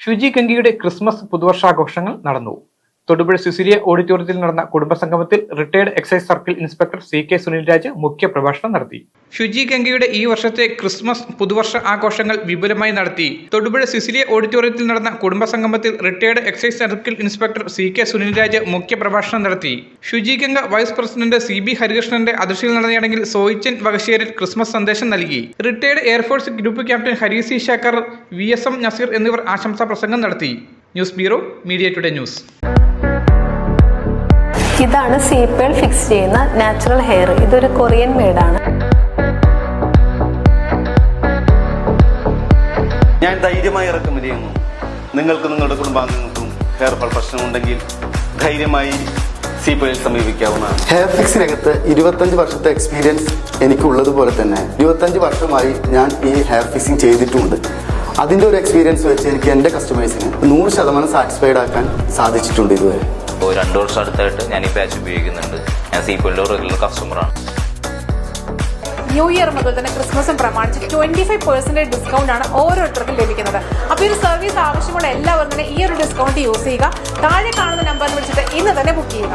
ഷുജി ഗംഗയുടെ ക്രിസ്മസ് പുതുവർഷാഘോഷങ്ങൾ നടന്നു. തൊടുപുഴ സിസിലിയ ഓഡിറ്റോറിയത്തിൽ നടന്ന കുടുംബസംഗമത്തിൽ retired excise circle inspector CK Sunilraj മുഖ്യ പ്രഭാഷണം നടത്തി. ഷുജി ഗംഗയുടെ ഈ വർഷത്തെ ക്രിസ്മസ് പുതുവർഷ ആഘോഷങ്ങൾ വിപുലമായി നടത്തി. തൊടുപുഴ സിസിലിയ ഓഡിറ്റോറിയത്തിൽ നടന്ന കുടുംബസംഗമത്തിൽ retired excise circle inspector CK Sunilraj മുഖ്യ പ്രഭാഷണം നടത്തി. Shuji Ganga vice president CB ഹരികൃഷ്ണന്റെ അധ്യക്ഷതയിൽ നടന്ന ചടങ്ങിൽ സോയിച്ചൻ വകശ്ശേരിൽ ക്രിസ്മസ് സന്ദേശം നൽകി. Retired air force group captain Harees C Shakar, VSM Nazeer എന്നിവർ ആശംസാ പ്രസംഗം നടത്തി. News bureau, media today news. ഇതാണ് സീപ്പേൾ ഫിക്സ് ചെയ്യുന്ന നാച്ചുറൽ ഹെയർ. ഇതൊരു കൊറിയൻ മെയ്ഡാണ്. ഞാൻ ധൈര്യമായി റെക്കമെൻഡ് ചെയ്യുന്നു. നിങ്ങൾക്ക് നിങ്ങളുടെ കുടുംബാംഗങ്ങൾക്കും ഹെയർ ഫാൾ പ്രശ്നമുണ്ടെങ്കിൽ ധൈര്യമായി സീപ്പേളിൽ സമീപിക്കാവുന്നതാണ്. ഹെയർ ഫിക്സിനകത്ത് 25 വർഷത്തെ എക്സ്പീരിയൻസ് എനിക്കുള്ളതുപോലെ തന്നെ 25 വർഷമായി ഞാൻ ഈ ഹെയർ ഫിക്സിങ് ചെയ്തിട്ടുമുണ്ട്. അതിൻ്റെ ഒരു എക്സ്പീരിയൻസ് വെച്ച് എനിക്ക് എൻ്റെ കസ്റ്റമേഴ്സിന് 100% സാറ്റിസ്ഫൈഡ് ആക്കാൻ സാധിച്ചിട്ടുണ്ട് ഇതുവരെ. 2 വർഷം അടുത്തായിട്ട് ഞാൻ ഈ പാച്ച് ഉപയോഗിക്കുന്നുണ്ട്. ഞാൻ സീപ്പേളിലെ റെഗുലർ കസ്റ്റമറാണ്. ന്യൂ ഇയർ മുതൽ തന്നെ ക്രിസ്മസും പ്രമാണിച്ച് 25% ഡിസ്കൗണ്ട് ആണ് ഓരോരുത്തർക്കും ലഭിക്കുന്നത്. അപ്പോൾ ഈ സർവീസ് ആവശ്യമുള്ള എല്ലാവരും തന്നെ ഈ ഒരു ഡിസ്കൗണ്ട് യൂസ് ചെയ്യുക. താഴെ കാണുന്ന നമ്പറിൽ വിളിച്ചിട്ട് ഇന്ന് തന്നെ ബുക്ക് ചെയ്യുക.